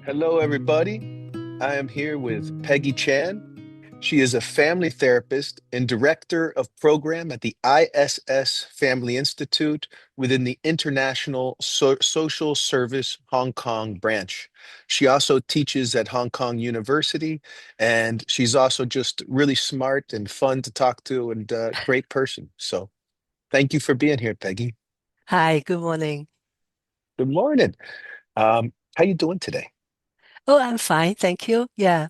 Hello, everybody. I am here with Peggy Chan. She is a family therapist and director of program at the ISS Family Institute within the International Social Service Hong Kong branch. She also teaches at Hong Kong University, and she's also just really smart and fun to talk to and a great person. So thank you for being here, Peggy. Hi, good morning. Good morning. How you doing today? Oh, I'm fine, thank you. Yeah.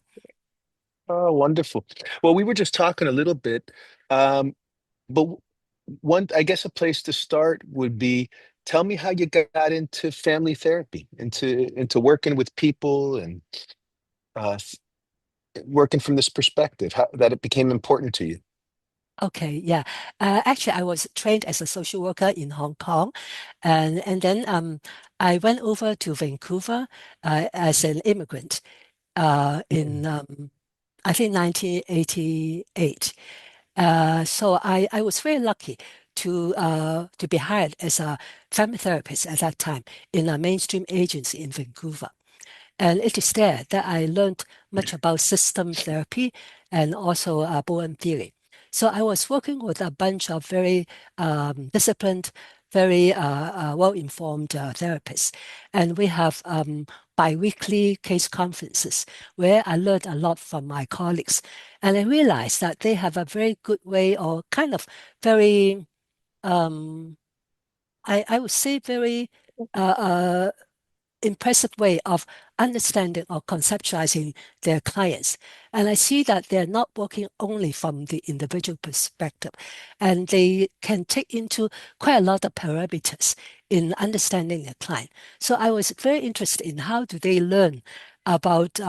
Oh, wonderful. Well, we were just talking a little bit, um, but one, I guess a place to start would be tell me how you got into family therapy, into working with people and uh, working from this perspective, how that it became important to you. Okay, yeah. Actually, I was trained as a social worker in Hong Kong, and then I went over to Vancouver as an immigrant in Mm. I think 1988. So I was very lucky to be hired as a family therapist at that time in a mainstream agency in Vancouver. And it is there that I learned much about system therapy and also Bowen theory. So I was working with a bunch of very disciplined, very well-informed therapists. And we have biweekly case conferences where I learned a lot from my colleagues. And I realized that they have a very good way or kind of very, um, I would say very impressive way of understanding or conceptualizing their clients. And I see that they're not working only from the individual perspective, and they can take into quite a lot of parameters in understanding their client. So I was very interested in how do they learn about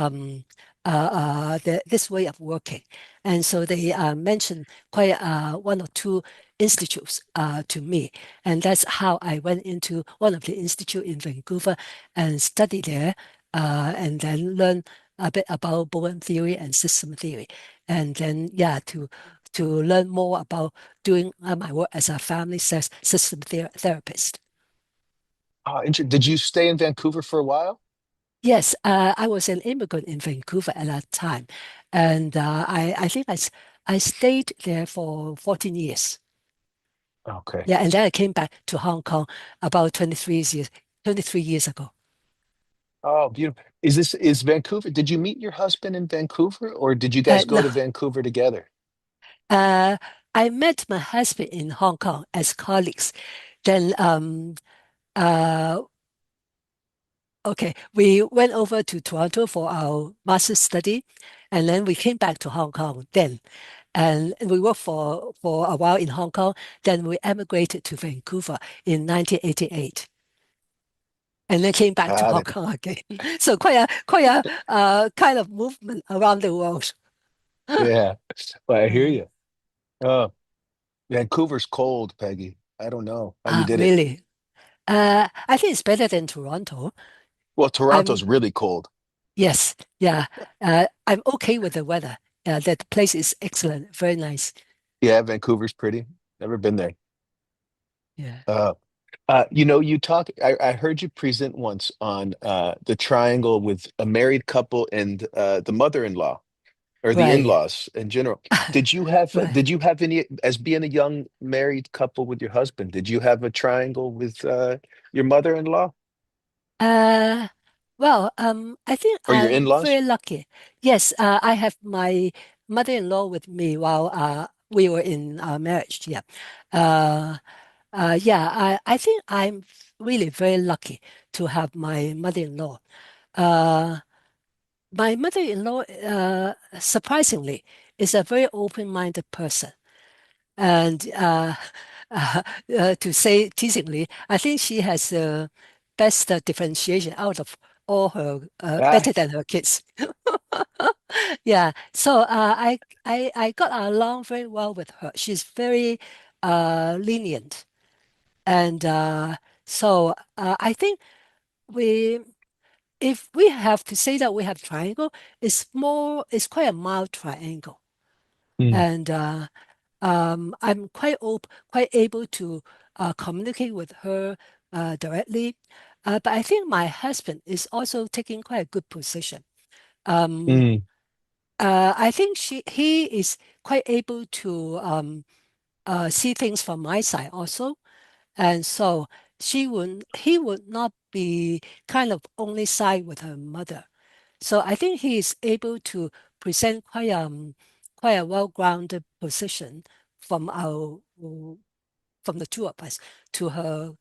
this way of working. And so they mentioned quite one or two institutes to me. And that's how I went into one of the institute in Vancouver and study there, and then learn a bit about Bowen theory and system theory, and then yeah, to learn more about doing my work as a family system therapist. Did you stay in Vancouver for a while? Yes, I was an immigrant in Vancouver at that time, and I think I stayed there for 14 years. Okay. Yeah, and then I came back to Hong Kong about 23 years ago. Oh, beautiful. Is Vancouver? Did you meet your husband in Vancouver, or did you guys go No, to Vancouver together? Uh, I met my husband in Hong Kong as colleagues. Then, uh, okay, we went over to Toronto for our master's study, and then we came back to Hong Kong then. And we worked for a while in Hong Kong. Then we emigrated to Vancouver in 1988, and then came back to Got Hong it. Kong again. So quite a kind of movement around the world. Yeah. Well, I hear Uh, you. Oh, Vancouver's cold, Peggy. I don't know how you did it. really. I think it's better than Toronto. Well, Toronto's I'm really cold. Yes, yeah. I'm okay with the weather. That place is excellent, very nice. Yeah, Vancouver's pretty. Never been there. Yeah. Uh, you talk. I heard you present once on the triangle with a married couple and the mother-in-law or the Right. in-laws in general. Did you have Right. did you have any as being a young married couple with your husband? Did you have a triangle with your mother-in-law Uh, well, I think or your I'm in-laws? very lucky. Yes, I have my mother-in-law with me while we were in marriage. Yeah. Uh, yeah, I think I'm really very lucky to have my mother-in-law. Uh, my mother-in-law, surprisingly, is a very open-minded person. And uh, to say teasingly, I think she has the best differentiation out of all her, Ah, better than her kids. Yeah, so I got along very well with her. She's very lenient, and I think we, if we have to say that we have triangle, it's quite a mild triangle, mm, and I'm quite able to communicate with her directly. But I think my husband is also taking quite a good position. Um, Mm, I think he is quite able to see things from my side also. And so he would not be kind of only side with her mother. So I think he is able to present quite a well-grounded position from from the two of us to her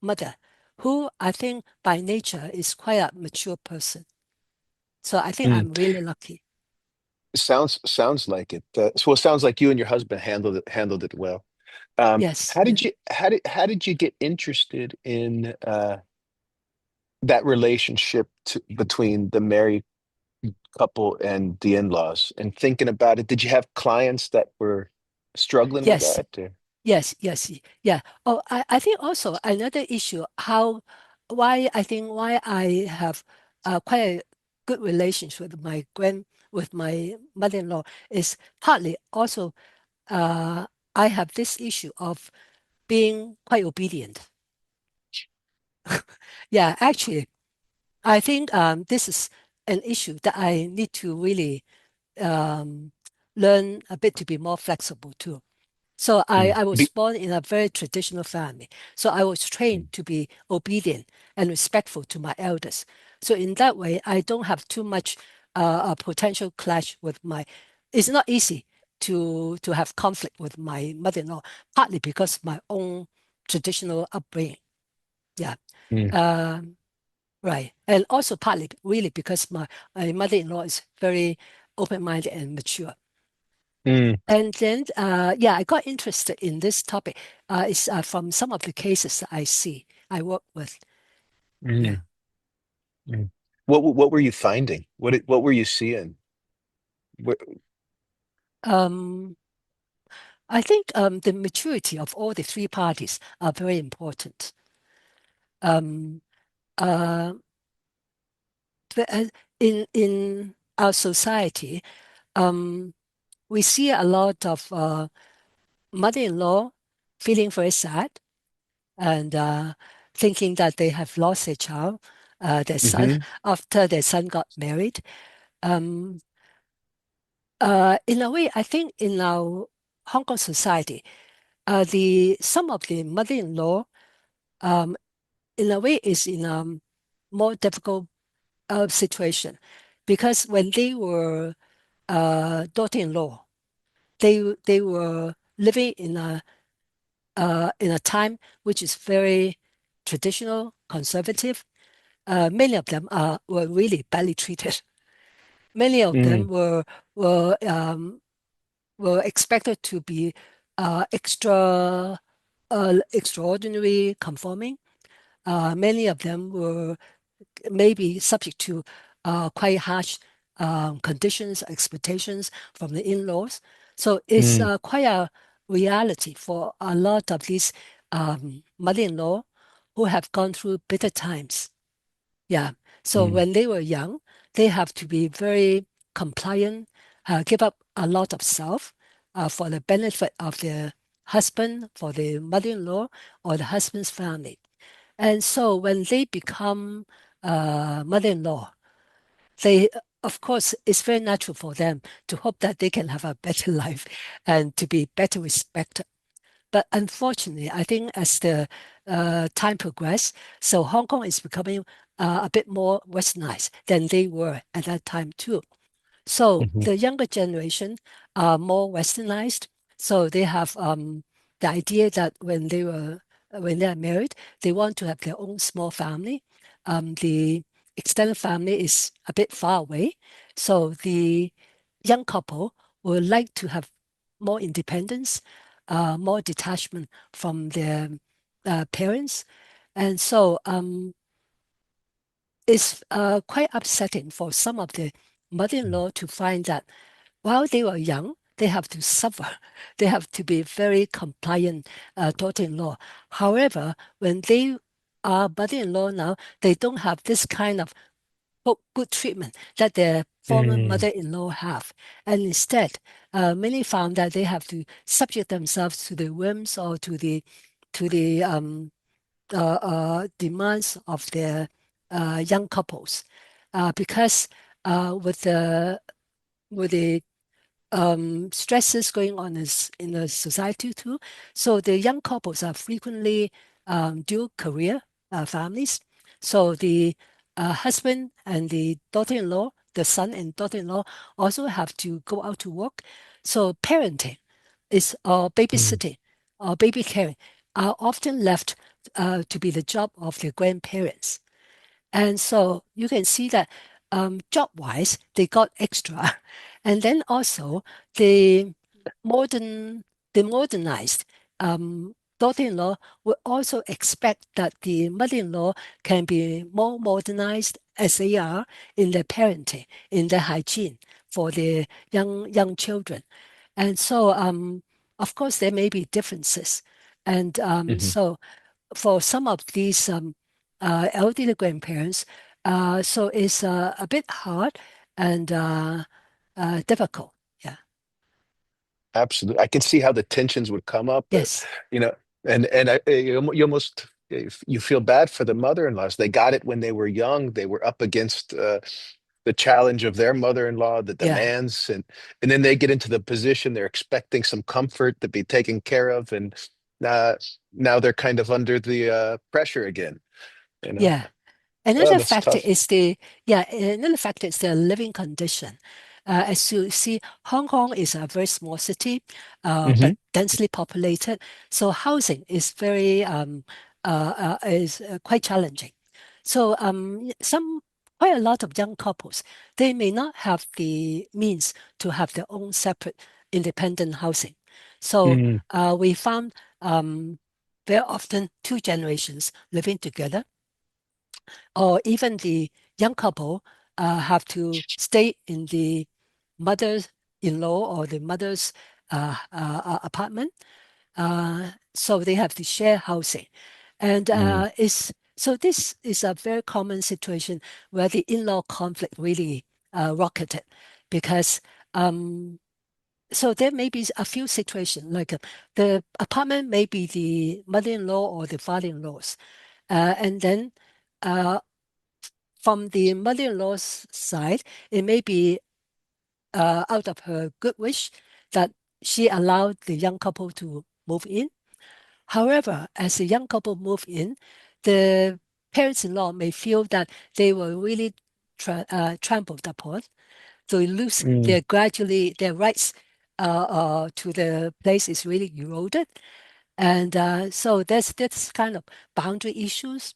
mother, who I think by nature is quite a mature person. So I think mm. I'm really lucky. Sounds like it. So it sounds like you and your husband handled it well. Yes, How yeah. did you how did you get interested in that relationship between the married couple and the in-laws and thinking about it? Did you have clients that were struggling with Yes, that? Or- yes, yeah. Oh, I think also another issue, why I have quite a good relationship with with my mother-in-law is partly also I have this issue of being quite obedient. Yeah, actually, I think this is an issue that I need to really um, learn a bit to be more flexible too. So Mm, I was be- born in a very traditional family. So I was trained mm, to be obedient and respectful to my elders. So in that way, I don't have too much a potential clash with my. It's not easy to have conflict with my mother-in-law, partly because my own traditional upbringing. Yeah. mm, Um, right. And also partly really because my mother-in-law is very open-minded and mature. mm, And then, yeah, I got interested in this topic. It's from some of the cases that I see, I work with. Yeah. mm, mm. What were you finding? What were you seeing? What, Um, I think the maturity of all the three parties are very important. Um, uh, but, in our society, um, we see a lot of mother-in-law feeling very sad and thinking that they have lost their child, their son, hmm after their son got married. Um, in a way, I think in our Hong Kong society, the some of the mother-in-law, um, in a way, is in a more difficult situation because when they were daughter-in-law, they were living in a time which is very traditional, conservative. Many of them were really badly treated. Many of them mm, were were expected to be extraordinary conforming. Many of them were maybe subject to quite harsh conditions, expectations from the in-laws. So it's mm, quite a reality for a lot of these mother-in-law who have gone through bitter times. Yeah. So mm, when they were young, they have to be very compliant, give up a lot of self for the benefit of their husband, for the mother-in-law, or the husband's family. And so when they become mother-in-law, they, of course, it's very natural for them to hope that they can have a better life and to be better respected. But unfortunately, I think as the time progressed, so Hong Kong is becoming a bit more westernized than they were at that time too. So mhm, the younger generation are more westernized. So they have the idea that when they are married, they want to have their own small family. The extended family is a bit far away. So the young couple would like to have more independence, more detachment from their parents. And so it's quite upsetting for some of the mother-in-law to find that while they were young, they have to suffer. They have to be very compliant daughter-in-law. However, when they are mother-in-law now, they don't have this kind of good treatment that their former mm, mother-in-law have. And instead, many found that they have to subject themselves to the whims or to the demands of their young couples, because with the stresses going on in the society too. So the young couples are frequently dual career families. So the husband and the daughter-in-law, the son and daughter-in-law also have to go out to work. So parenting is or Mm. babysitting or baby caring are often left to be the job of their grandparents. And so you can see that job-wise, they got extra. And then also the modern, the modernized daughter-in-law would also expect that the mother-in-law can be more modernized as they are in their parenting, in their hygiene for their young children. And so, of course, there may be differences. And Mhm. so for some of these elderly grandparents, so it's a bit hard and difficult. Yeah. Absolutely. I can see how the tensions would come up, Yes. you know, you almost you feel bad for the mother-in-laws. They got it when they were young. They were up against the challenge of their mother-in-law, the Yeah. demands, and then they get into the position they're expecting some comfort to be taken care of, and uh, now they're kind of under the pressure again, you know. Yeah. Oh, Another that's factor tough. is another factor is the living condition. As you see, Hong Kong is a very small city, but Hmm. densely populated. So housing is very is quite challenging. So quite a lot of young couples, they may not have the means to have their own separate independent housing. So Mm. we found very often two generations living together, or even the young couple have to stay in the mother-in-law or the mother's apartment. So they have to share housing. And Mm. this is a very common situation where the in-law conflict really rocketed because so there may be a few situations like the apartment may be the mother-in-law or the father-in-law's. And then uh, from the mother-in-law's side, it may be out of her good wish that she allowed the young couple to move in. However, as the young couple move in, the parents-in-law may feel that they were really trampled upon. So they lose Mm. their rights to the place is really eroded. And so that's kind of boundary issues.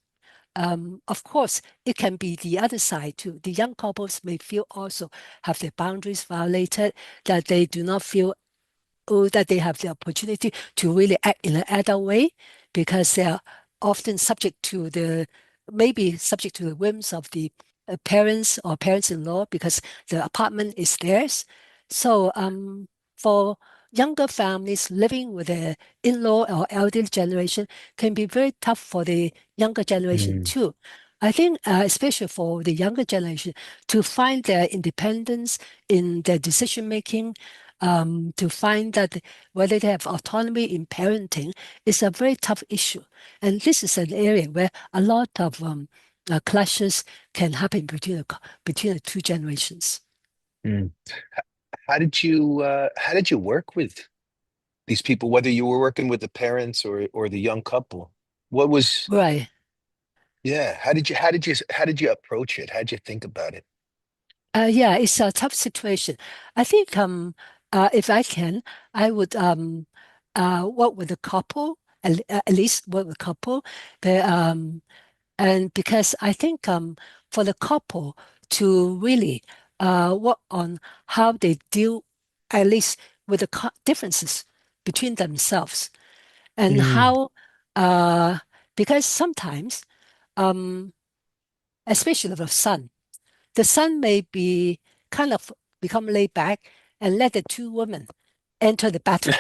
Of course, it can be the other side too. The young couples may feel also have their boundaries violated, that they do not feel that they have the opportunity to really act in an adult way because they are often subject to maybe subject to the whims of the parents or parents-in-law because the apartment is theirs. So for younger families living with their in-law or elderly generation can be very tough for the younger generation Mm. too. I think, especially for the younger generation, to find their independence in their decision making, to find that whether they have autonomy in parenting is a very tough issue. And this is an area where a lot of clashes can happen between the two generations. Mm. How did you work with these people, whether you were working with the parents or the young couple? What was, Right. yeah, how did you approach it? How did you think about it? Yeah, it's a tough situation. I think if I can, I would work with a couple, at least work with a couple. But, and because I think for the couple to really work on how they deal, at least with the differences between themselves and Mm. how, uh, because sometimes, um, especially the son may be kind of become laid back and let the two women enter the battle,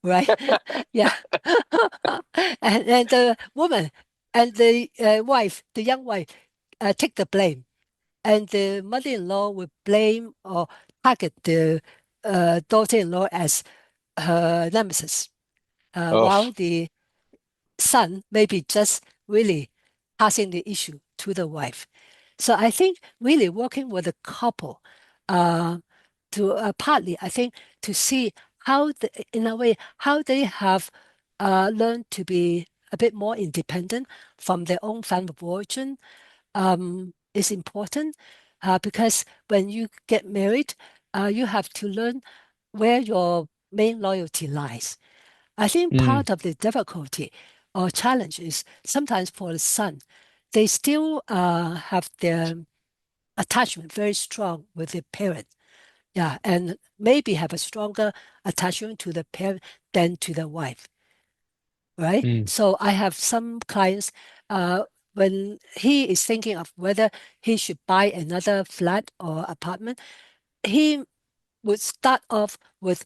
right? Yeah. And the woman and the wife, the young wife, take the blame. And the mother-in-law would blame or target the daughter-in-law as her nemesis. Oh, While the son maybe just really passing the issue to the wife. So I think really working with a couple uh, to partly, I think, to see how, in a way, how they have learned to be a bit more independent from their own family of origin is important because when you get married, you have to learn where your main loyalty lies. I think Mm, part of the difficulty or challenge is sometimes for the son, they still have their attachment very strong with the parent. Yeah, and maybe have a stronger attachment to the parent than to the wife, right? mm, So I have some clients when he is thinking of whether he should buy another flat or apartment, he would start off with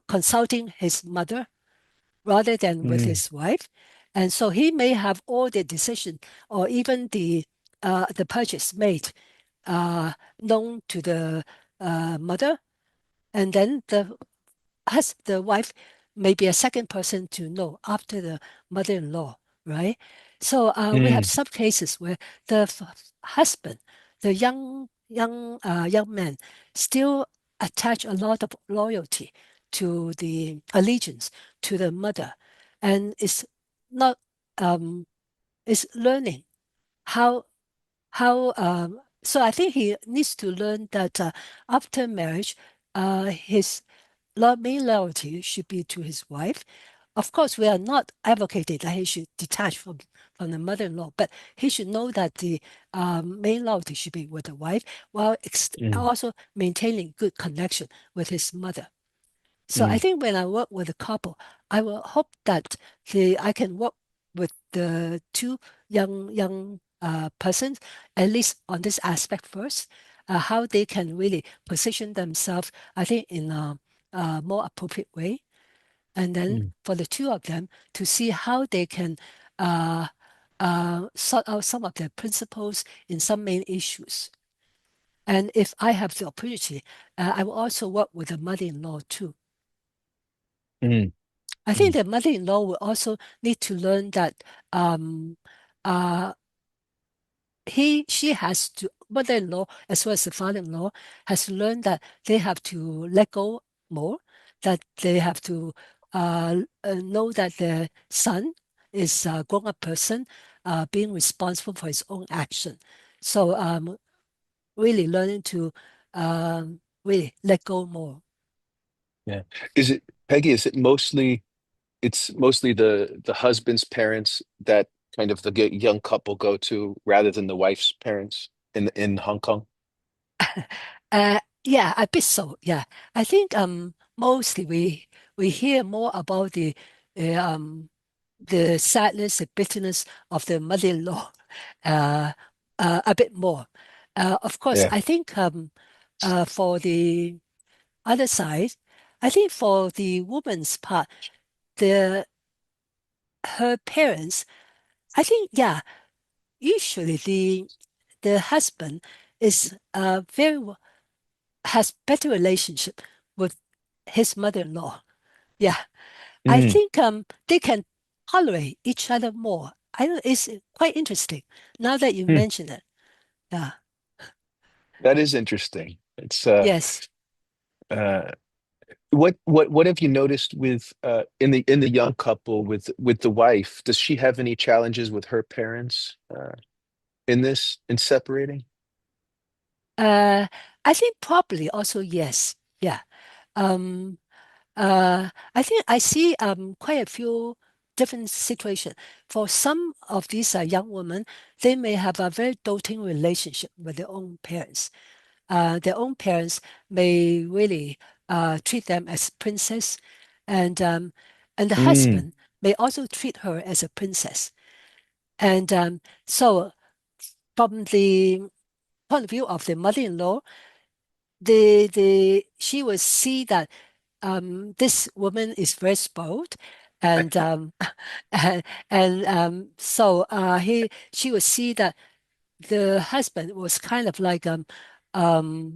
consulting his mother rather than with mm, his wife. And so he may have all the decision or even the purchase made uh, known to the mother, and then the wife may be a second person to know after the mother-in-law, right? So we have mm, some cases where the husband, the young man, still attach a lot of loyalty to the allegiance to the mother, and is not is learning how so I think he needs to learn that after marriage, his main loyalty should be to his wife. Of course, we are not advocating that he should detach from the mother-in-law, but he should know that the main loyalty should be with the wife while mm, also maintaining good connection with his mother. So I mm, think when I work with a couple, I will hope that I can work with the two young persons, at least on this aspect first, how they can really position themselves, I think, in a more appropriate way. And then mm, for the two of them to see how they can uh, sort out some of their principles in some main issues. And if I have the opportunity, I will also work with the mother-in-law too. mm, I think mm, the mother-in-law will also need to learn that um, uh, she has to, mother-in-law as well as the father-in-law has to learn that they have to let go more, that they have to know that their son is a grown-up person being responsible for his own action. So really learning to really let go more. yeah. Is it, Peggy, is it mostly it's mostly the husband's parents that kind of the young couple go to rather than the wife's parents in Hong Kong? Yeah, a bit so. Yeah, I think mostly we hear more about uh, um the sadness, the bitterness of the mother-in-law, uh, a bit more. Of course, Yeah. I think for the other side, I think for the woman's part, the her parents, I think yeah, usually the husband is has better relationship with his mother-in-law. Yeah, I Mm, think they can tolerate each other more. I know it's quite interesting now that you mm. mention it. Yeah. That is interesting. It's Yes. uh what have you noticed with in the young couple with the wife? Does she have any challenges with her parents in this in separating? Uh, I think probably also yes. Yeah. Um, I think I see quite a few different situations. For some of these young women, they may have a very doting relationship with their own parents. Their own parents may really treat them as princess, and um, and the Mm, husband may also treat her as a princess. And so, from the point of view of the mother-in-law, the she will see that this woman is very spoiled, and so he she will see that the husband was kind of like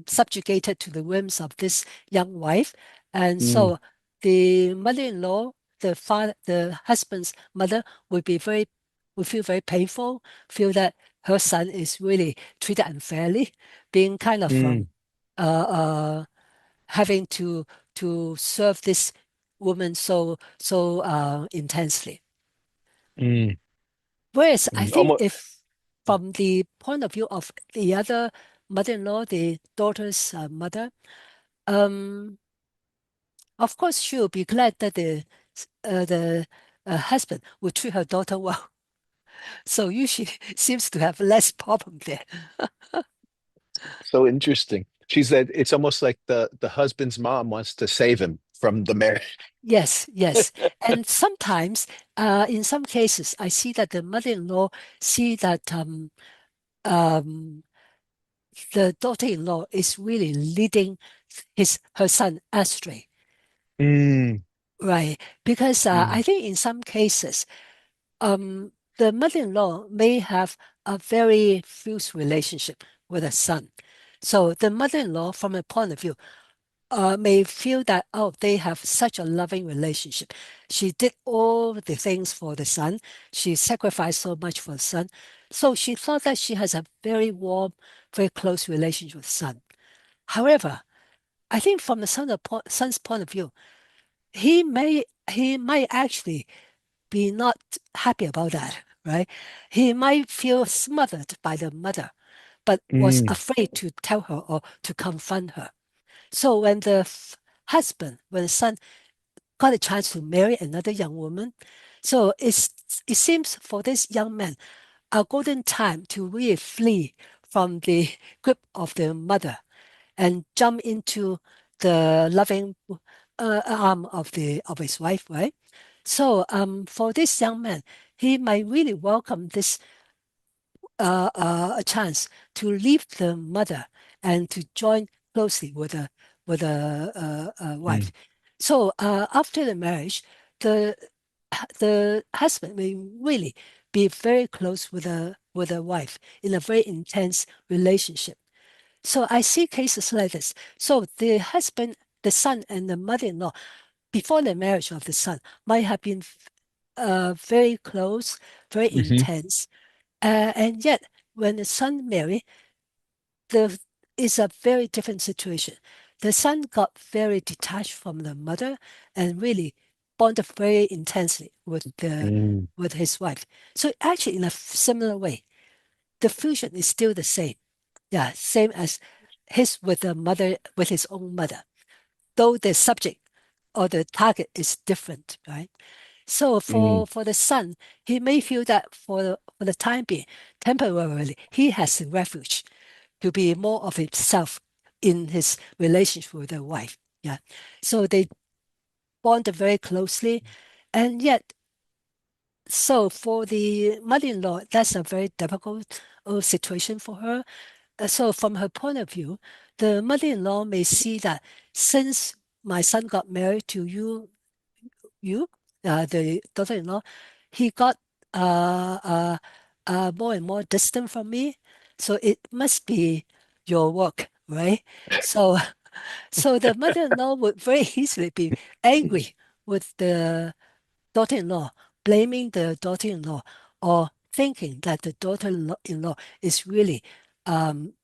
subjugated to the whims of this young wife, and mm, so the mother-in-law. the husband's mother would feel very painful, feel that her son is really treated unfairly, being kind of mm, uh, uh, having to serve this woman so intensely. mm, Whereas I mm. think Almost. if from the point of view of the other mother-in-law, the daughter's mother, um, of course she'll be glad that the husband will treat her daughter well. So usually seems to have less problem there. So interesting. She said it's almost like the husband's mom wants to save him from the marriage. Yes, yes. And sometimes, in some cases, I see that the mother-in-law see that um, the daughter-in-law is really leading her son astray, Mm, right? Because I mm, think in some cases, the mother-in-law may have a very fierce relationship with her son. So the mother-in-law, from a point of view, may feel that, oh, they have such a loving relationship. She did all the things for the son. She sacrificed so much for the son. So she thought that she has a very warm, very close relationship with the son. However, I think from the son's point of view, he might actually be not happy about that, right? He might feel smothered by the mother, but was mm, afraid to tell her or to confront her. So when when the son got a chance to marry another young woman, so it seems for this young man a golden time to really flee from the grip of the mother and jump into the loving arm of the of his wife, right? So for this young man, he might really welcome this a chance to leave the mother and to join closely with a wife. mm, So after the marriage, the the husband may really be very close with a wife in a very intense relationship. So I see cases like this. So the husband, the son, and the mother-in-law before the marriage of the son might have been very close, very mhm, intense, and yet, when the son married, the is a very different situation. The son got very detached from the mother and really bonded very intensely mm, with his wife. So actually, in a similar way, the fusion is still the same. Yeah, same as his with the mother with his own mother, though the subject or the target is different, right? So mm, for the son, he may feel that for the time being, temporarily, he has a refuge to be more of himself in his relationship with the wife. Yeah. So they bond very closely. And yet, so for the mother-in-law, that's a very difficult situation for her. So from her point of view, the mother-in-law may see that since my son got married to you, the daughter-in-law, he got more and more distant from me. So it must be your work, right? So, so the mother-in-law would very easily be angry with the daughter-in-law, blaming the daughter-in-law, or thinking that the daughter-in-law is really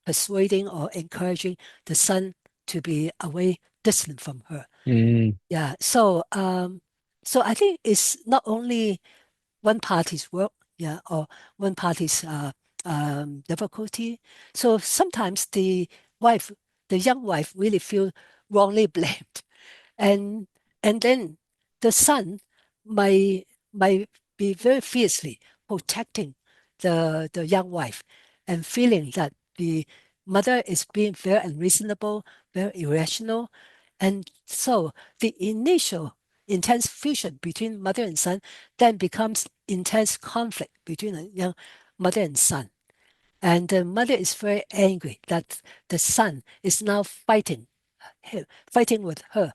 persuading or encouraging the son to be away, distant from her. mm, Yeah. So I think it's not only one party's work, yeah, or one party's difficulty. So sometimes wife, the young wife, really feel wrongly blamed, and then the son might might be very fiercely protecting the young wife, and feeling that the mother is being very unreasonable, very irrational, and so the initial intense fusion between mother and son then becomes intense conflict between the young mother and son. And the mother is very angry that the son is now fighting with her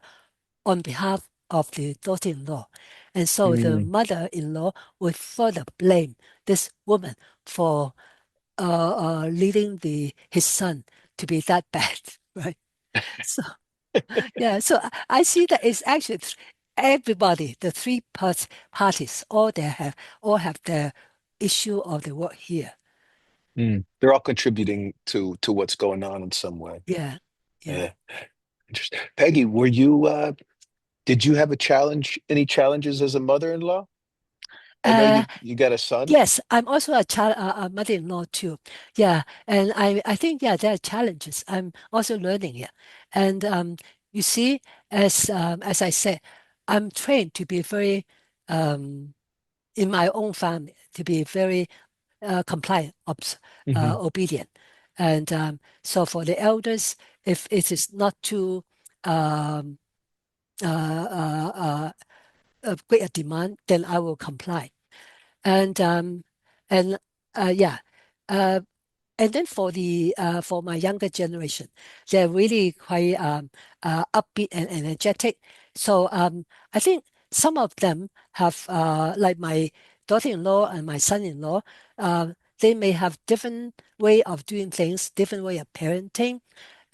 on behalf of the daughter-in-law. And so the mm. mother-in-law would further blame this woman for leading his son to be that bad, right? So yeah, so I see that it's actually everybody, the parties, all have their issue of the work here. Mm. They're all contributing to what's going on in some way. Yeah, yeah. Yeah, interesting. Peggy, did you have any challenges as a mother-in-law? I know Uh, you got a son. yes, I'm also a mother-in-law too. Yeah, and I think yeah, there are challenges. I'm also learning it, and you see, as I said, I'm trained to be very um, in my own family to be very compliant, Hmm. obedient. And so for the elders, if it is not too um, great a demand, then I will comply. And and yeah, uh, and then for my younger generation, they're really quite upbeat and energetic. So I think some of them have like my daughter-in-law and my son-in-law. They may have different way of doing things, different way of parenting,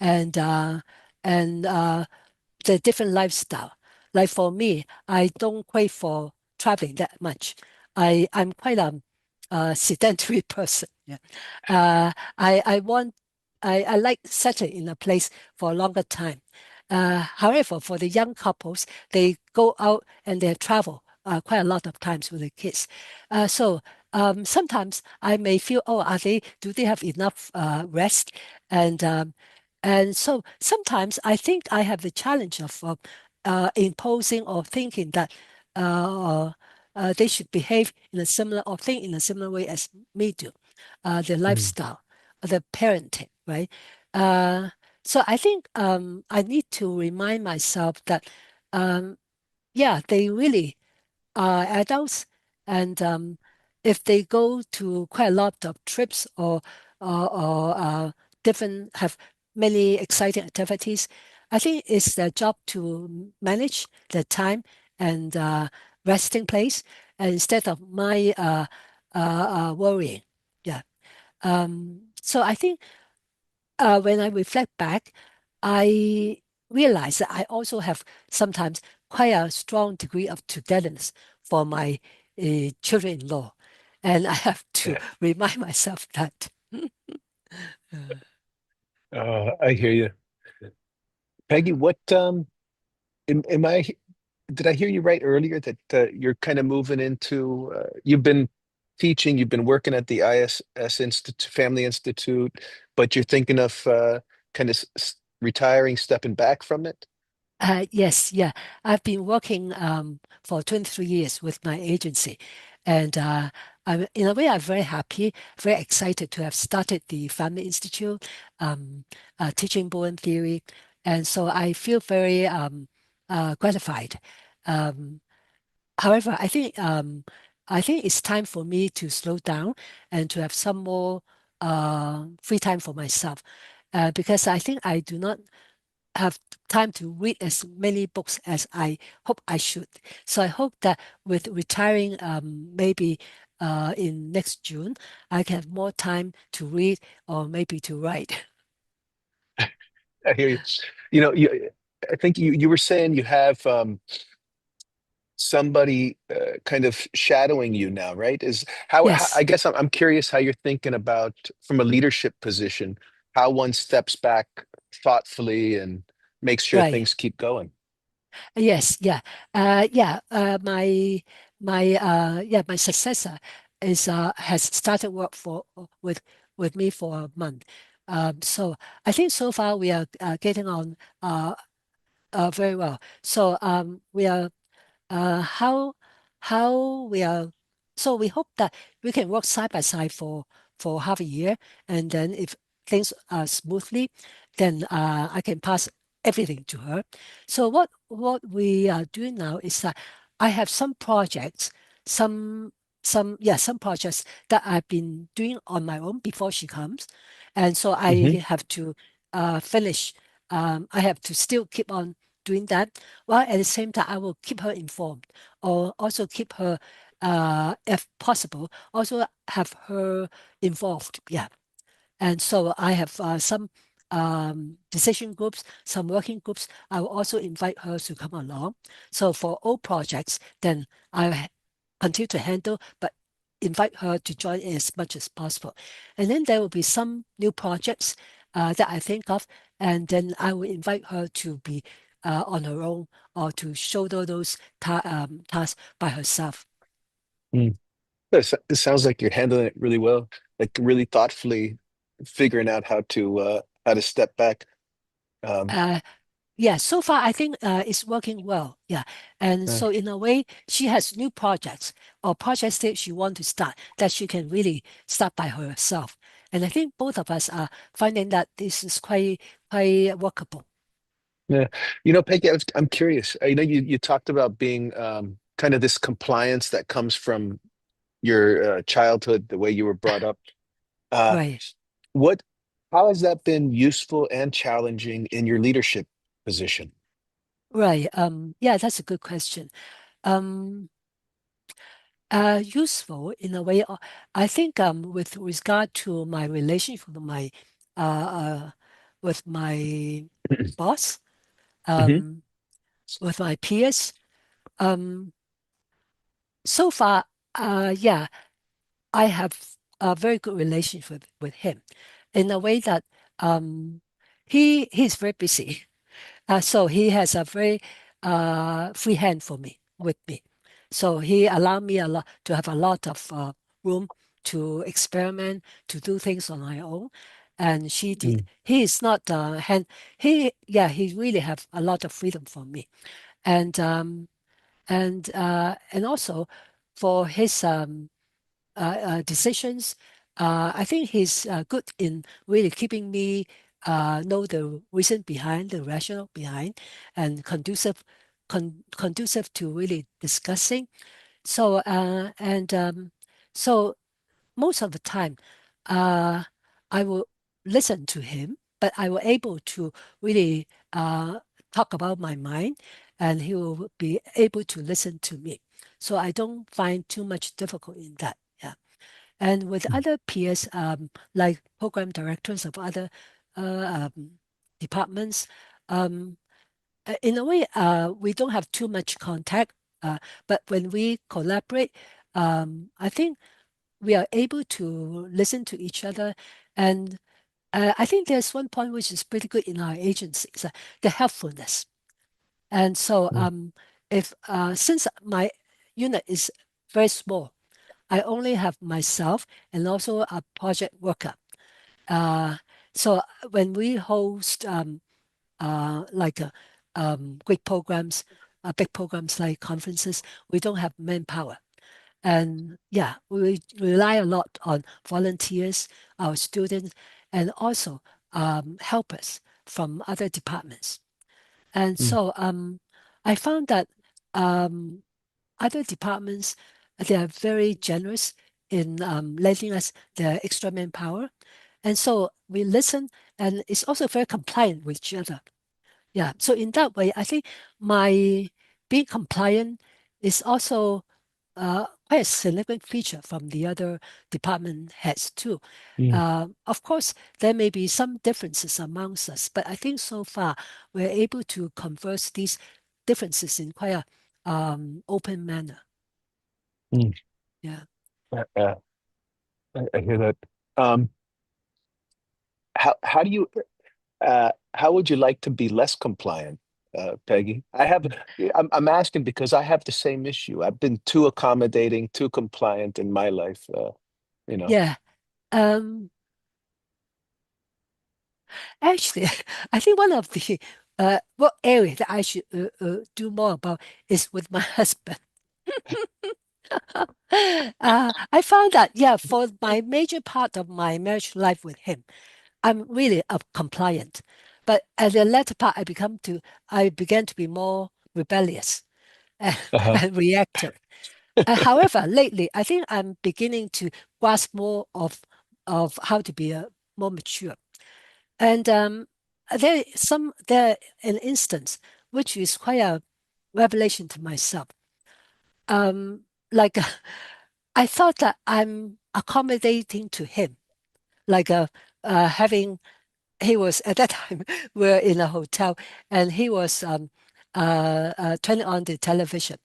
and uh, and the different lifestyle. Like for me, I don't crave for traveling that much. I'm quite a sedentary person. Yeah. I want I like settling in a place for a longer time. However, for the young couples, they go out and they travel quite a lot of times with the kids. So sometimes I may feel, oh, do they have enough rest? And and so sometimes I think I have the challenge of imposing or thinking that uh, they should behave in a similar or think in a similar way as me do. The Mm. lifestyle, the parenting, right? Uh, so I think I need to remind myself that, um, yeah, they really are adults, and if they go to quite a lot of trips or different have many exciting activities, I think it's their job to manage their time and resting place instead of my worrying. Yeah. So I think when I reflect back, I realize that I also have sometimes quite a strong degree of togetherness for my children-in-law. And I have to Yeah. remind myself that. I hear you. Peggy, am I did I hear you right earlier that you're kind of moving into you've been teaching, you've been working at the ISS Institute, Family Institute, but you're thinking of kind of retiring, stepping back from it? Yes, yeah. I've been working for 23 years with my agency. And in a way, I'm very happy, very excited to have started the Family Institute, um, teaching Bowen theory. And so I feel very gratified. Um, However, I think it's time for me to slow down and to have some more free time for myself. Because I think I do not have time to read as many books as I hope I should. So I hope that with retiring, maybe in next June, I can have more time to read or maybe to write. I hear you. You know, I think you were saying you have somebody kind of shadowing you now, right? Yes, I guess I'm curious how you're thinking about from a leadership position, how one steps back thoughtfully and makes sure right. things keep going. Yes, yeah, yeah. My successor is has started work for with me for a month. So I think so far we are getting on very well. So we are how we are. So we hope that we can work side by side for half a year, and then if things are smoothly, then I can pass everything to her. So what we are doing now is that I have some projects, some some projects that I've been doing on my own before she comes, and so Hmm. I have to finish. I have to still keep on doing that, while at the same time I will keep her informed or also keep her, if possible, also have her involved. Yeah. And so I have some decision groups, some working groups, I will also invite her to come along. So for old projects, then I continue to handle, but invite her to join in as much as possible. And then there will be some new projects that I think of, and then I will invite her to be on her own or to shoulder those tasks by herself. Mm. It sounds like you're handling it really well, like really thoughtfully figuring out how to step back. Um, Uh, Yeah, so far I think it's working well. Yeah. And uh, so in a way, she has new projects or projects that she wants to start that she can really start by herself. And I think both of us are finding that this is quite workable. yeah, Peggy, I'm curious. I know you talked about being kind of this compliance that comes from your childhood, the way you were brought up. Uh, Right. what, how has that been useful and challenging in your leadership position? Right. Yeah, that's a good question. Um, Useful in a way. I think with regard to my relationship uh, uh with my boss, Hmm. um, with my peers. Um, so far, yeah, I have a very good relationship with him in a way that um, he's very busy. So he has a very free hand for me with me. So he allowed me a lot to have a lot of room to experiment, to do things on my own. And she did. He is not hand. He really have a lot of freedom for me. And and also for his decisions, I think he's good in really keeping me know the reason behind, the rationale behind, and conducive to really discussing. So so most of the time, uh, I will listen to him, but I will able to really talk about my mind, and he will be able to listen to me. So I don't find too much difficult in that. Yeah. And with other peers, like program directors of other departments, um, in a way, we don't have too much contact. But when we collaborate, I think we are able to listen to each other. And I think there's one point which is pretty good in our agency, is the helpfulness. And so if since my unit is very small, I only have myself and also a project worker. Uh, so when we host like big programs like conferences, we don't have manpower. And yeah, we rely a lot on volunteers, our students, and also helpers from other departments. And so I found that um, other departments, they are very generous in lending us their extra manpower. And so we listen, and it's also very compliant with each other. Yeah. So in that way, I think my being compliant is also quite a significant feature from the other department heads too. Of course, there may be some differences amongst us, but I think so far we're able to converse these differences in quite a open manner. Mm. Yeah. Uh, I hear that. Um, how do you how would you like to be less compliant, Peggy? I'm asking because I have the same issue. I've been too accommodating, too compliant in my life. You know. Yeah. Um, Actually, I think one of the what area that I should do more about is with my husband. I found that, yeah, for my major part of my marriage life with him, I'm really compliant. But at the latter part, I began to be more rebellious and, Uh-huh. and reactive. However, lately, I think I'm beginning to grasp more of how to be more mature. And there an instance which is quite a revelation to myself. Like I thought that I'm accommodating to him, like having he was at that time we're in a hotel, and he was turning on the television.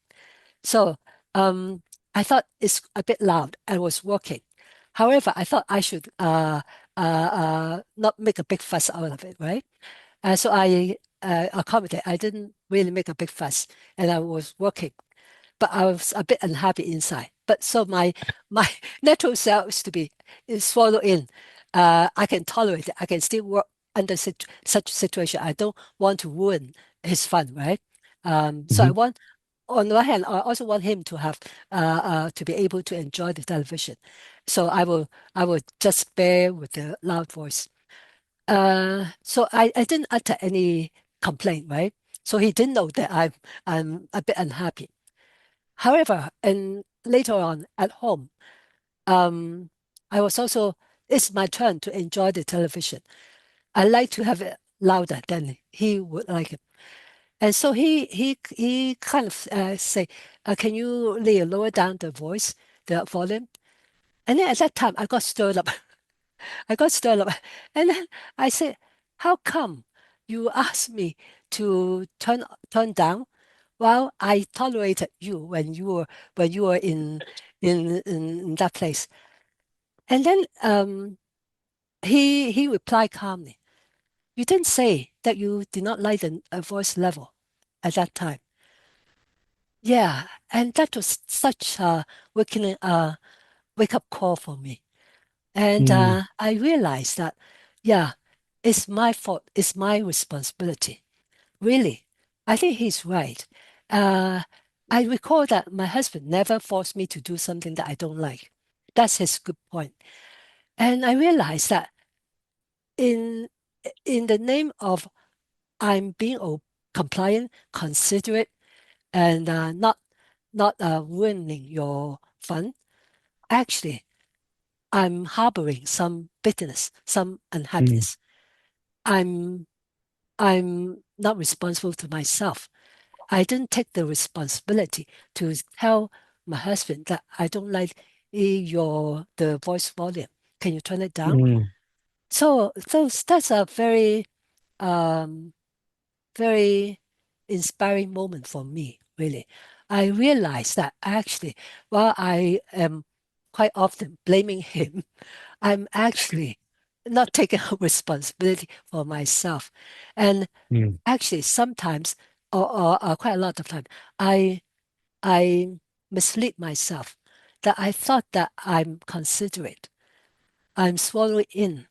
So um, I thought it's a bit loud. I was working. However, I thought I should not make a big fuss out of it, right? So I accommodated. I didn't really make a big fuss, and I was working, but I was a bit unhappy inside. But so my natural self is to be is swallow in. I can tolerate it. I can still work under such situation. I don't want to ruin his fun, right? So I Hmm. want, on the one hand, I also want him to have to be able to enjoy the television. So I will just bear with the loud voice. So I didn't utter any complaint, right? So he didn't know that I'm a bit unhappy. However, and later on at home, um, I was also, it's my turn to enjoy the television. I like to have it louder than he would like it. And so he kind of say, can you lower down the voice, the volume? And then at that time, I got stirred up. I got stirred up. And then I said, how come you asked me to turn down while I tolerated you when you were in that place? And then he replied calmly, you didn't say that you did not like the voice level at that time. Yeah, and that was such a wake up call for me. And Mm, I realized that, yeah, it's my fault, it's my responsibility. Really, I think he's right. Uh, I recall that my husband never forced me to do something that I don't like. That's his good point. And I realized that in in the name of I'm being compliant, considerate, and not ruining your fun, actually, I'm harboring some bitterness, some mm, unhappiness. I'm I'm not responsible to myself. I didn't take the responsibility to tell my husband that I don't like the voice volume. Can you turn it down? mm, So that's a um very inspiring moment for me, really. I realized that actually, while I am quite often blaming him, I'm actually not taking responsibility for myself. And mm, actually, sometimes, or quite a lot of time, I I mislead myself that I thought that I'm considerate. I'm swallowing in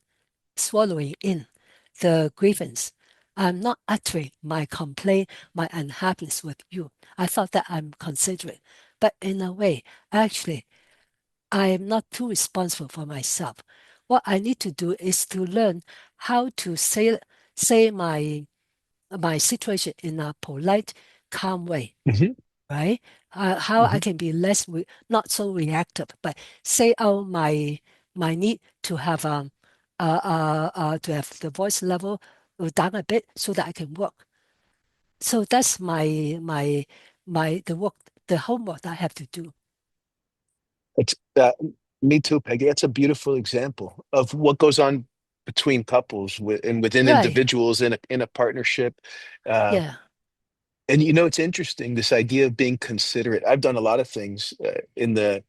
the grievance. I'm not uttering my complaint, my unhappiness with you. I thought that I'm considerate. But in a way, actually, I am not too responsible for myself. What I need to do is to learn how to say my situation in a polite, calm way, mhm, right? How I mhm, can be less not so reactive, but say out my need to have the voice level down a bit so that I can work. So that's my the work the homework that I have to do. It's me too, Peggy. That's a beautiful example of what goes on between couples and within Right. individuals in a partnership. Uh, Yeah. and it's interesting, this idea of being considerate. I've done a lot of things in the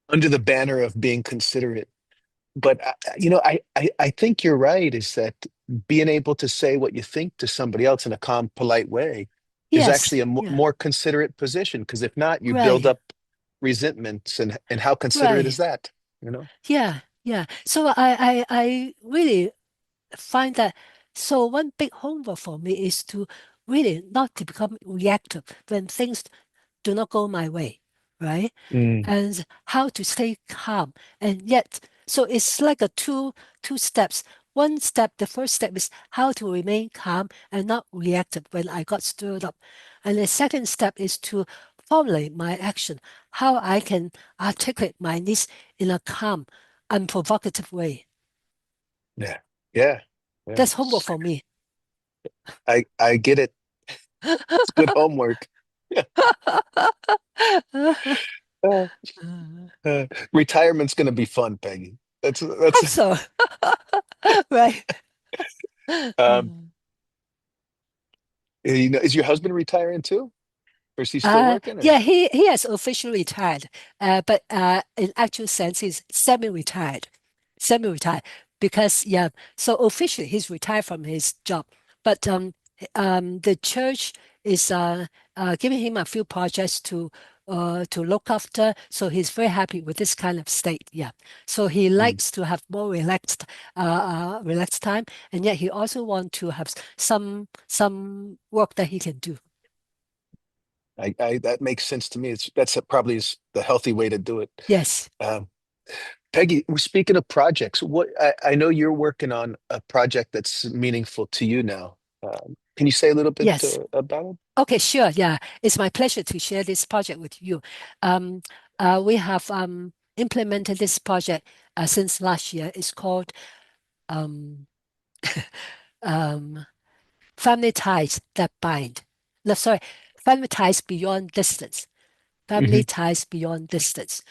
under the banner of being considerate. But I think you're right, is that being able to say what you think to somebody else in a calm, polite way is Yes. actually a Yeah. more considerate position. Because if not, you build Right. up resentments, and how considerate is Right. that? You know? Yeah. Yeah. So I really find that so one big homework for me is to really not to become reactive when things do not go my way, right? Mm, And how to stay calm. And yet, so it's like a two steps. One step, the first step is how to remain calm and not reactive when I got stirred up. And the second step is to formulate my action, how I can articulate my needs in a calm, unprovocative way. yeah, yeah, yeah. That's homework for me. I get it. It's good homework. Uh, Retirement's going to be fun, Peggy. Hope That's so. Right. um, Mm. is your husband retiring too, or is he still working? Or Yeah, he has officially retired, but in actual sense, he's semi-retired, semi-retired because yeah. So officially, he's retired from his job, but the church is giving him a few projects to look after. So he's very happy with this kind of state. Yeah. So he Mm. likes to have more relaxed time, and yet he also want to have some work that he can do. I that makes sense to me. That's probably is the healthy way to do it. Yes. Um, Peggy, speaking of projects, I know you're working on a project that's meaningful to you now. Can you say a little bit Yes. about it? Okay, sure. Yeah, it's my pleasure to share this project with you. Um, we have implemented this project since last year. It's called um, um, Family Ties That Bind. No, sorry, Family Ties Beyond Distance. Family Hmm. Ties Beyond Distance.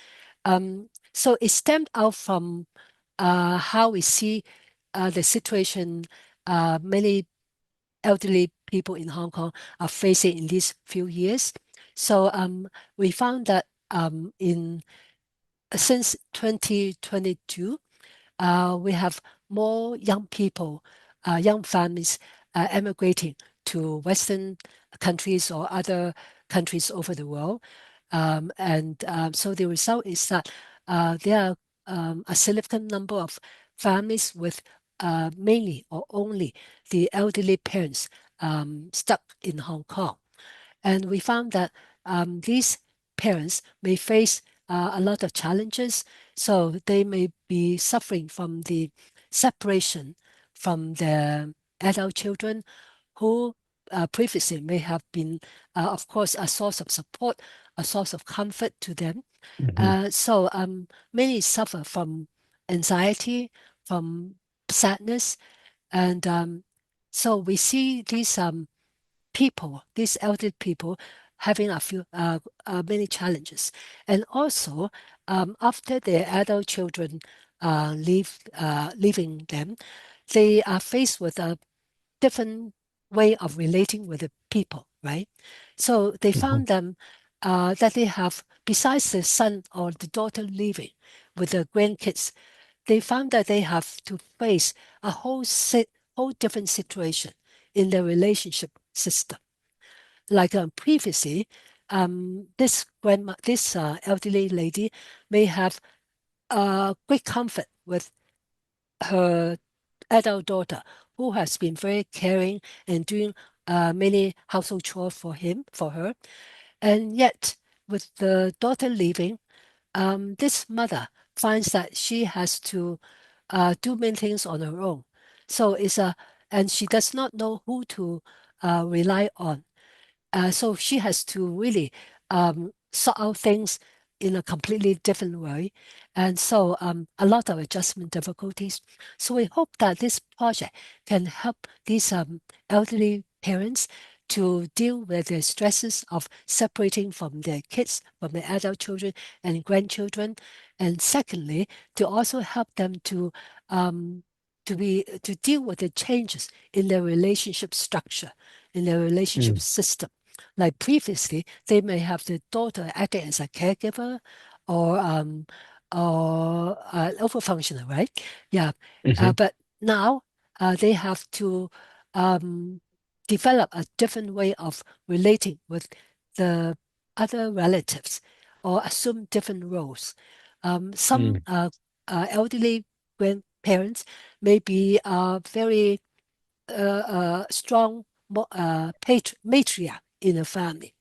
So it stemmed out from how we see the situation many elderly people in Hong Kong are facing in these few years. So we found that in since 2022, we have more young people, young families emigrating to Western countries or other countries over the world. And so the result is that there are a significant number of families with mainly or only the elderly parents stuck in Hong Kong. And we found that these parents may face a lot of challenges. So they may be suffering from the separation from their adult children who previously may have been, of course, a source of support, a source of comfort to them. Hmm. So many suffer from anxiety, from sadness, and so we see these people, these elderly people, having a few many challenges, and also after their adult children leaving them, they are faced with a different way of relating with the people, right? So they Hmm. found them that they have, besides the son or the daughter leaving with the grandkids, they found that they have to face a whole different situation in their relationship system. Like previously, this elderly lady may have great comfort with her adult daughter, who has been very caring and doing many household chores for her. And yet, with the daughter leaving, this mother finds that she has to do many things on her own. So and she does not know who to rely on. So she has to really sort out things in a completely different way. And so a lot of adjustment difficulties. So we hope that this project can help these elderly parents to deal with the stresses of separating from their kids, from their adult children and grandchildren. And secondly, to also help them um, to deal with the changes in their relationship structure, in their relationship Mm. system. Like previously, they may have the daughter acting as a caregiver or overfunctioner, right? Yeah, Hmm. but now they have to um, develop a different way of relating with the other relatives or assume different roles. Some Mm. elderly grandparents may be very strong matriarch in a family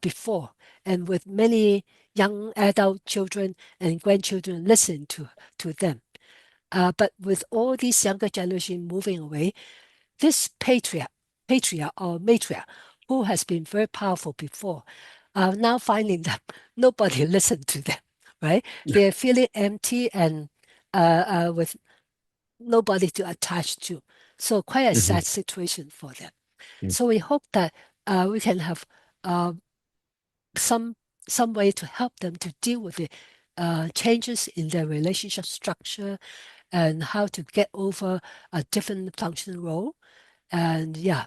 before, and with many young adult children and grandchildren listen to them. But with all these younger generation moving away, this patriarch or matriarch, who has been very powerful before, are now finding that nobody listened to them, right? They're feeling empty and with nobody to attach to. So quite a Hmm. sad situation for them. So we hope that we can have uh, some some way to help them to deal with it changes in their relationship structure and how to get over a different functional role and yeah,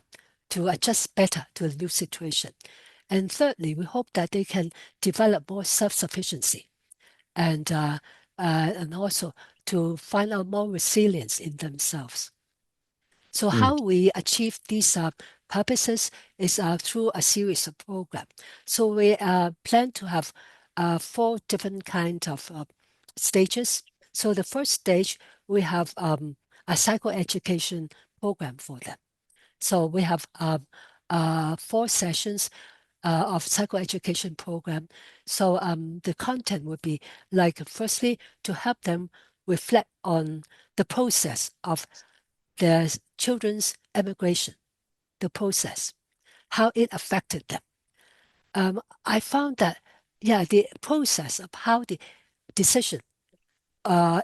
to adjust better to the new situation. And thirdly, we hope that they can develop more self-sufficiency and also to find out more resilience in themselves. So Mm. how we achieve these purposes is through a series of programs. So we plan to have four different kinds of stages. So the first stage, we have a psychoeducation program for them. So we have 4 sessions of psychoeducation program. So the content would be like, firstly, to help them reflect on the process of their children's immigration, the process, how it affected them. I found that, yeah, the process of how the decision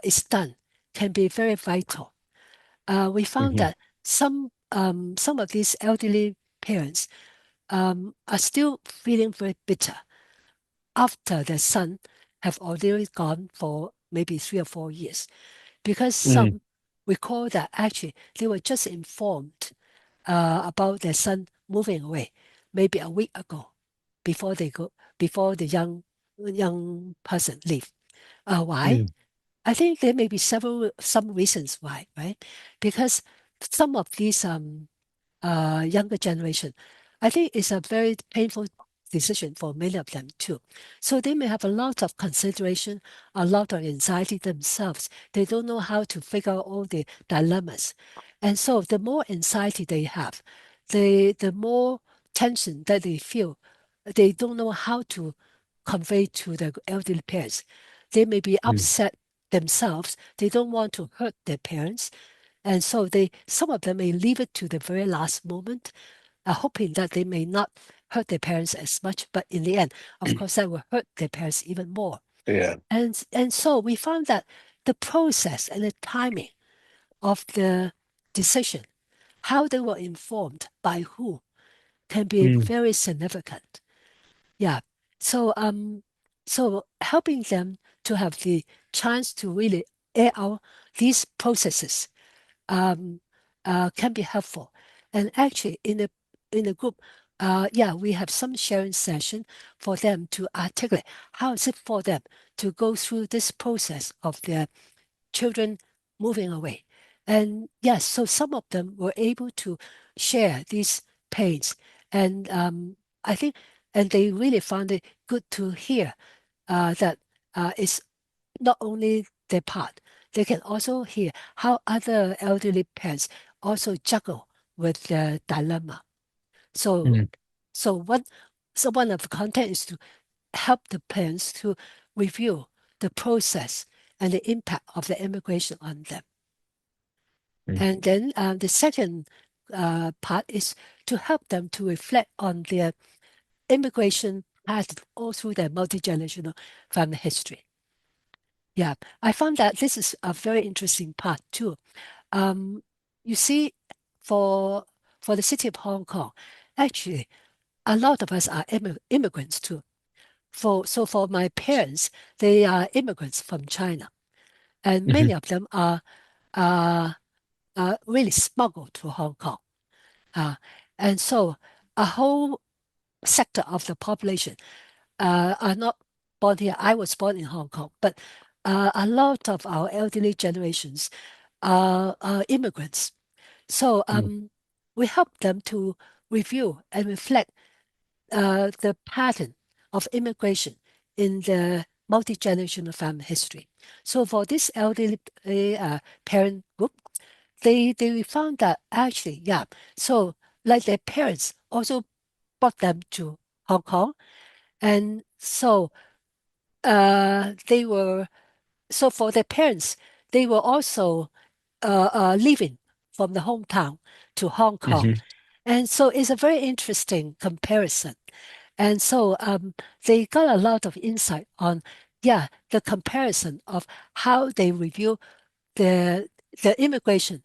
is done can be very vital. We found Mhm. that some of these elderly parents are still feeling very bitter after their son have already gone for maybe 3 or 4 years, because Mm. some recall that actually they were just informed about their son moving away maybe a week ago before the young person leave. Why? Mm. I think there may be some reasons why, right? Because some of these younger generation, I think it's a very painful decision for many of them too. So they may have a lot of consideration, a lot of anxiety themselves. They don't know how to figure out all the dilemmas. And so the more anxiety they have, the more tension that they feel. They don't know how to convey to the elderly parents. They may be Mm. upset themselves. They don't want to hurt their parents. And so some of them may leave it to the very last moment, hoping that they may not hurt their parents as much. But in the end, of course, that will hurt their parents even more. Yeah. And so we found that the process and the timing of the decision, how they were informed by who, can be Mm. very significant. Yeah. So so helping them to have the chance to really air out these processes um, can be helpful. And actually, in the group, yeah, we have some sharing session for them to articulate how is it for them to go through this process of their children moving away. And yes, so some of them were able to share these pains, and I think, and they really found it good to hear that it's not only their part, they can also hear how other elderly parents also juggle with the dilemma. So, Mm. so one, so one of the content is to help the parents to review the process and the impact of the immigration on them. Mm. And then the second part is to help them to reflect on their immigration path all through their multi-generational family history. Yeah, I found that this is a very interesting part too. Um, you see, for for the city of Hong Kong, actually, a lot of us are immigrants too. For my parents, they are immigrants from China, and many Mhm. of them are, are really smuggled to Hong Kong. Uh, and so a whole sector of the population are not born here. I was born in Hong Kong, but a lot of our elderly generations are immigrants. So Mm. we help them to review and reflect the pattern of immigration in the multi-generational family history. So for this elderly parent group, they found that actually, yeah, so like their parents also brought them to Hong Kong, and so they were so for their parents, they were also leaving from the hometown to Hong Kong. Mhm. And so it's a very interesting comparison. And so they got a lot of insight on, yeah, the comparison of how they review the the immigration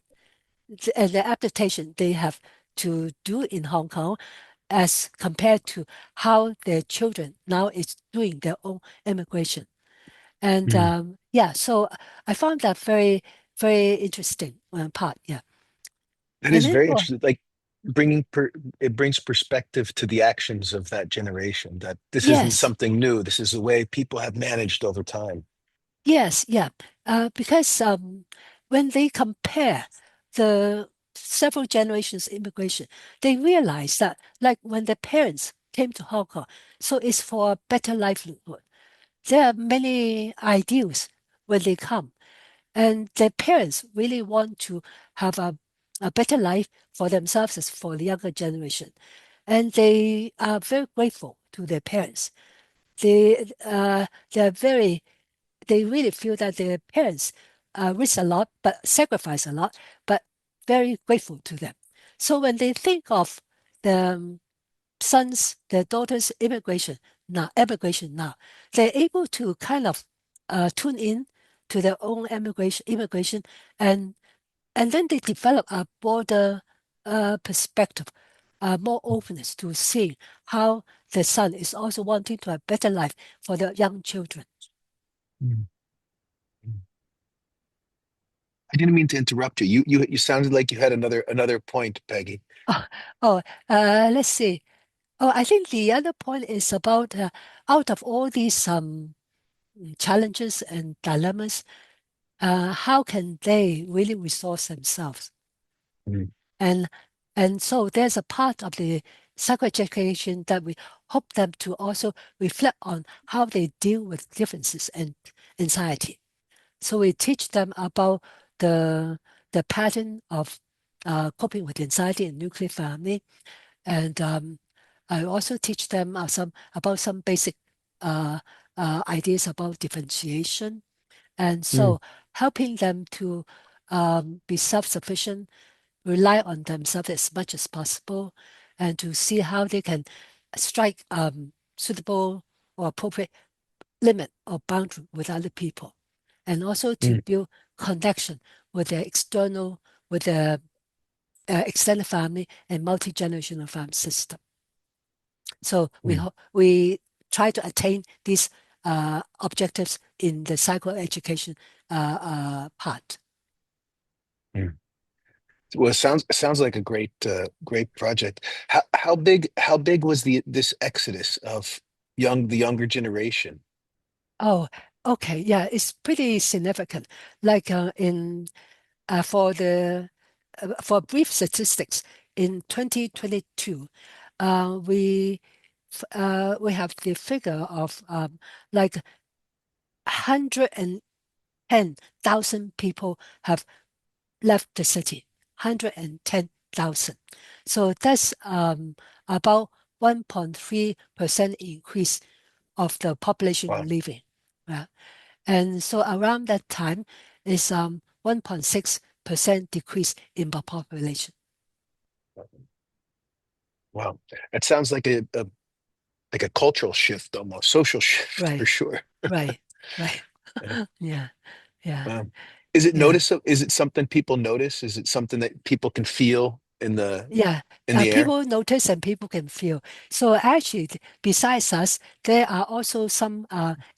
and the adaptation they have to do in Hong Kong as compared to how their children now is doing their own immigration. And Mm. yeah, so I found that very, very interesting part. Yeah. That And is then very for, interesting. Like bringing it brings perspective to the actions of that generation. That this isn't yes, something new. This is the way people have managed over time. yes, yeah. Because when they compare the several generations immigration, they realize that like when their parents came to Hong Kong, so it's for a better livelihood. There are many ideals when they come, and their parents really want to have a better life for themselves as for the younger generation. And they are very grateful to their parents. They are very they really feel that their parents risk a lot, but sacrifice a lot, but very grateful to them. So when they think of the sons, their daughters' immigration now, they're able to kind of tune in to their own immigration, and and then they develop a broader perspective, more openness to seeing how the son is also wanting to have better life for the young children. Mm. I didn't mean to interrupt you. You sounded like you had another point, Peggy. Oh, oh, let's see. Oh, I think the other point is about out of all these challenges and dilemmas, how can they really resource themselves? Mm. And and so there's a part of the psychoeducation that we hope them to also reflect on how they deal with differences and anxiety. So we teach them about the the pattern of coping with anxiety in nuclear family, and I also teach them some basic uh, ideas about differentiation, and Mm. so helping them to be self-sufficient, rely on themselves as much as possible, and to see how they can strike suitable or appropriate limit or boundary with other people, and also to Mm. build connection with their with their extended family and multi-generational family system. So Mm. we try to attain these objectives in the psychoeducation part. Mm. Well, it sounds like a great project. How big was this exodus of the younger generation? Oh, okay, yeah, it's pretty significant. Like in for brief statistics in 2022, we have the figure of like 110,000 people have left the city. 110,000. So that's about 1.3% increase of the population Wow. leaving. Uh, and so around that time is 1.6% decrease in the population. Wow. That sounds like a cultural shift, almost social shift for Right, sure. right, right. Yeah. Yeah, yeah, Um, yeah. is it something people notice? Is it something that people can feel Yeah, in the air? people notice and people can feel. So actually, besides us, there are also some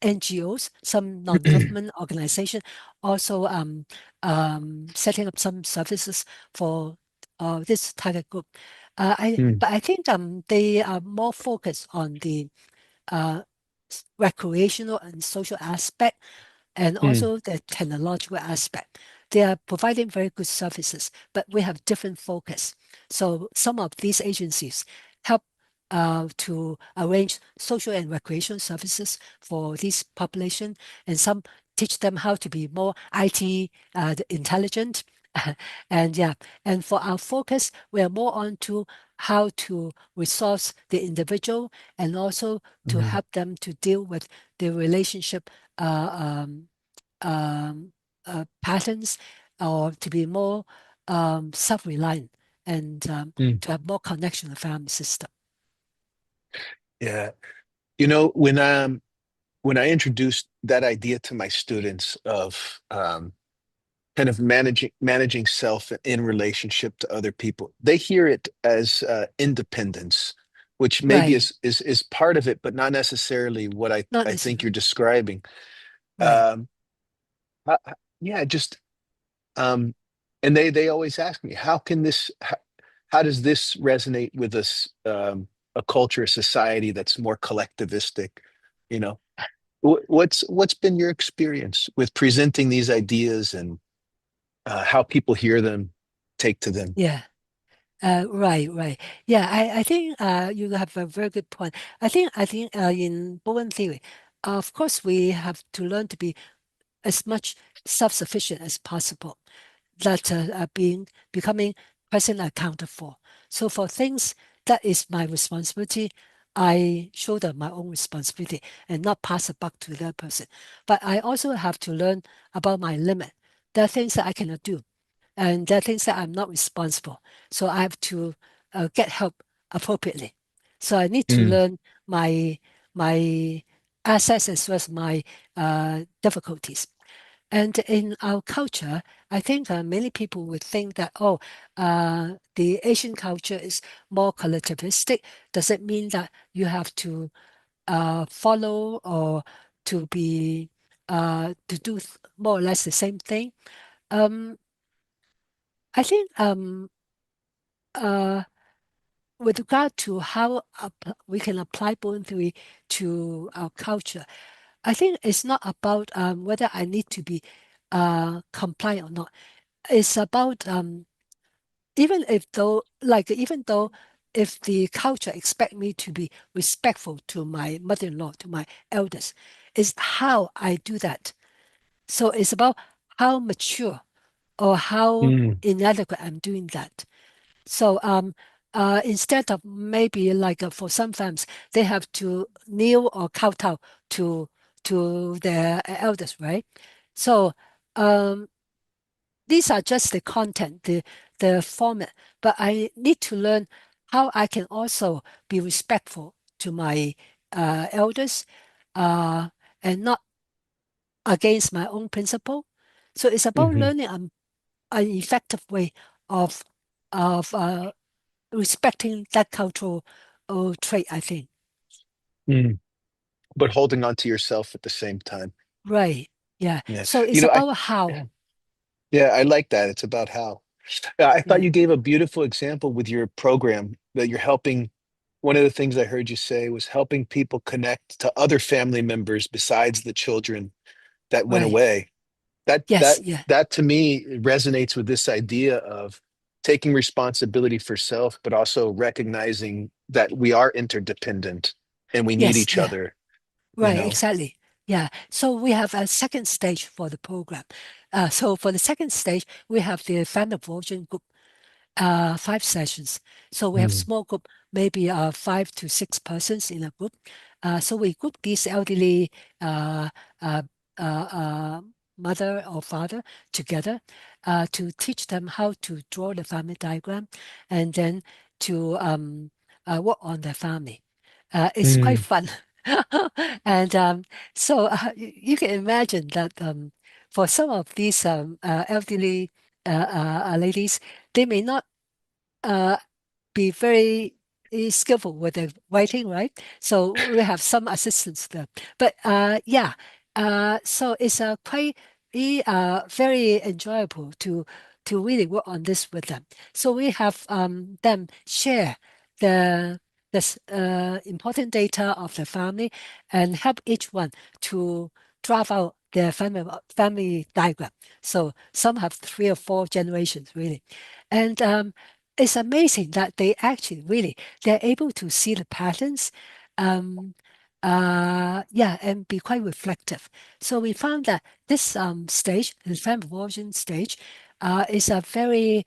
NGOs, some non-government organization, also setting up some services for this target group. Mm. But I think they are more focused on the uh, recreational and social aspect and Mm. also the technological aspect. They are providing very good services, but we have different focus. So some of these agencies help to arrange social and recreation services for this population, and some teach them how to be more IT intelligent. And yeah, and for our focus, we are more on to how to resource the individual and also to Mm. help them to deal with the relationship uh, um, um, patterns or to be more self-reliant and Mm. to have more connection with the family system. Yeah. When I introduced that idea to my students of kind of managing self in relationship to other people, they hear it as independence, which maybe Right. is part of it, but not necessarily what Not I think you're necessarily. describing. right. Um, yeah, just um, and they always ask me, how does this resonate with us, a culture, a society that's more collectivistic? You know, what's been your experience with presenting these ideas and how people hear them, take to them? Yeah. Right, right. Yeah, I think you have a very good point. I think in Bowen theory, of course, we have to learn to be as much self-sufficient as possible. That are being becoming present and accounted for. So for things that is my responsibility, I shoulder my own responsibility and not pass it back to the other person. But I also have to learn about my limit. There are things that I cannot do, and there are things that I'm not responsible. So I have to get help appropriately. So I need to Mm, learn my assets as well as my difficulties. And in our culture, I think many people would think that, oh, the Asian culture is more collectivistic. Does it mean that you have to follow or to be to do more or less the same thing? Um, I think uh, with regard to how we can apply Bowen theory to our culture, I think it's not about whether I need to be compliant or not. It's about even though if the culture expect me to be respectful to my mother-in-law, to my elders, is how I do that. So it's about how mature or how mm, inadequate I'm doing that. So instead of maybe like for some families, they have to kneel or kowtow to their elders, right? So um, these are just the content, the format, but I need to learn how I can also be respectful to my elders uh, and not against my own principle. So it's about mhm, learning an effective way of of respecting that cultural trait, I think. mm. But holding on to yourself at the same time. Right. Yeah. Yeah. So You it's know, about how. yeah, yeah, I like that. It's about how. I thought Yeah. you gave a beautiful example with your program that you're helping. One of the things I heard you say was helping people connect to other family members besides the children that went Right. away. That Yes. that Yeah. that to me resonates with this idea of taking responsibility for self, but also recognizing that we are interdependent and we need Yes. each Yeah. other, you Right, know. exactly. Yeah. So we have a second stage for the program. So for the second stage, we have the family evolution group, 5 sessions. So we have Mm, small group, maybe 5 to 6 persons in a group. So we group these elderly uh, uh, uh, uh, mother or father together to teach them how to draw the family diagram and then to work on their family. It's quite mm, fun. And so you can imagine that for some of these elderly ladies, they may not uh, be very skillful with the writing, right? So we have some assistance there. But yeah, so it's quite very enjoyable to really work on this with them. So we have them share the important data of the family and help each one to draft out their family diagram. So some have 3 or 4 generations really, and it's amazing that they actually really they're able to see the patterns um yeah, and be quite reflective. So we found that this stage, the family version stage, is a very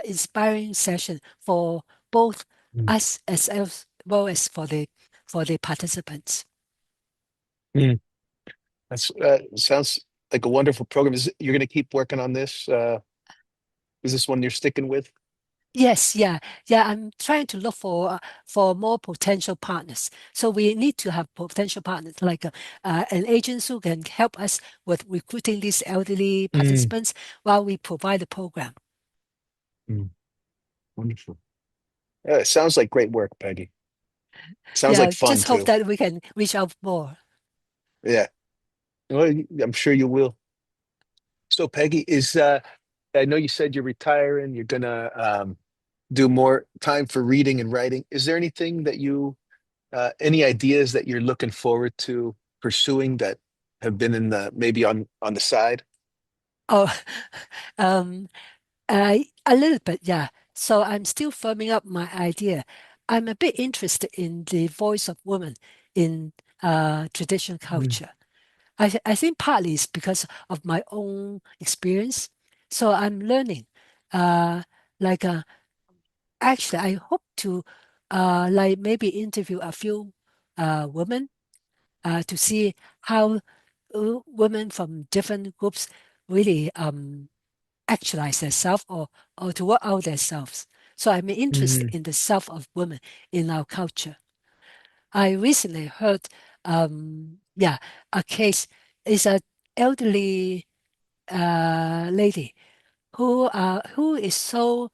inspiring session for both mm, us as well as for the participants. mm. That's sounds like a wonderful program. You're going to keep working on this? Is this one you're sticking with? Yes, yeah, yeah. I'm trying to look for more potential partners. So we need to have potential partners like an agent who can help us with recruiting these elderly Mm, participants while we provide the program. mm. Wonderful. Yeah, it sounds like great work, Peggy. Sounds like Yeah, fun just hope too. that we can reach out more. Yeah. Well, I'm sure you will. So, Peggy, I know you said you're retiring, you're gonna do more time for reading and writing. Is there anything that any ideas that you're looking forward to pursuing that have been in the maybe on the side? Oh, um, a little bit, yeah. So I'm still firming up my idea. I'm a bit interested in the voice of women in traditional Mm, culture. I think partly it's because of my own experience. So I'm learning. Uh, like actually, I hope to like maybe interview a few women to see how women from different groups really actualize themselves or to work out themselves. So I'm interested mm, in the self of women in our culture. I recently heard, yeah, a case is a elderly lady who is so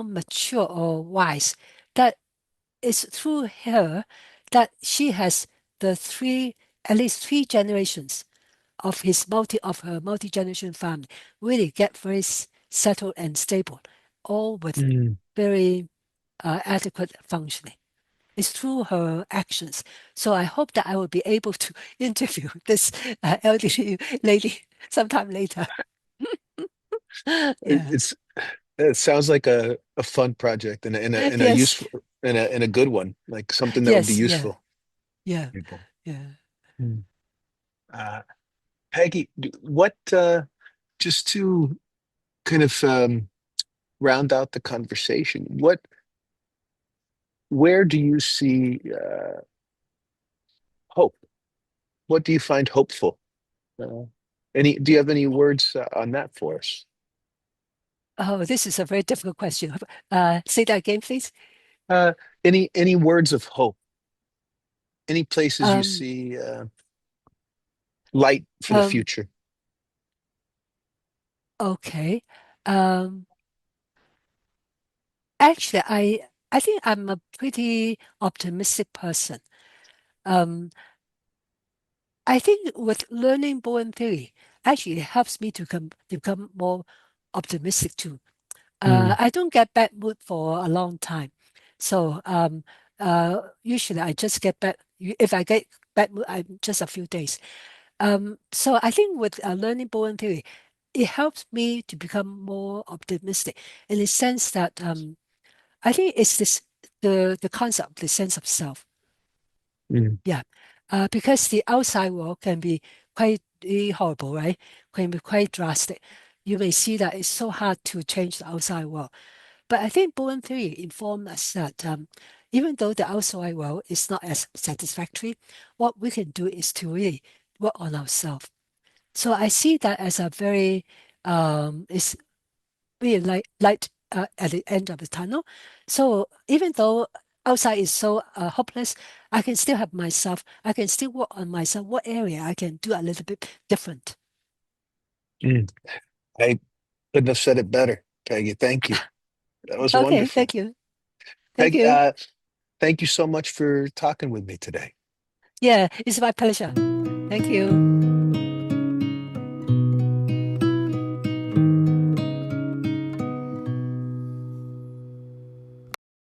mature or wise that it's through her that she has the three at least three generations of her multi-generation family really get very settled and stable, all with mm. very adequate functioning. It's through her actions. So I hope that I will be able to interview this elderly lady sometime later. It- Yeah. It's it sounds like a fun project and a Yes. useful and a good one, like something that would be Yes. Yeah. useful Yeah. to people. Yeah. Mm. Uh, Peggy, what just to kind of round out the conversation, where do you see hope? What do you find hopeful? Uh, do you have any words on that for us? Oh, this is a very difficult question. Say that again, please. Uh, any words of hope? Any places you Um, see light for the um, future? okay. Um, actually, I think I'm a pretty optimistic person. Um, I think with learning Bowen theory, actually it helps me to become more optimistic too. Mm, I don't get bad mood for a long time. So usually I just get bad, if I get bad mood, I'm just a few days. So I think with learning Bowen theory, it helps me to become more optimistic in the sense that I think it's the concept, the sense of self. mm, Yeah, because the outside world can be quite horrible, right? Can be quite drastic. You may see that it's so hard to change the outside world. But I think Bowen theory informed us that even though the outside world is not as satisfactory, what we can do is to really work on ourselves. So I see that as a very it's really light at the end of the tunnel. So even though outside is so hopeless, I can still have myself. I can still work on myself. What area I can do a little bit different. mm. I couldn't have said it better, Peggy. Thank you. That was Okay, wonderful. thank you. Thank Peggy, you. thank you so much for talking with me today. Yeah, it's my pleasure. Thank you.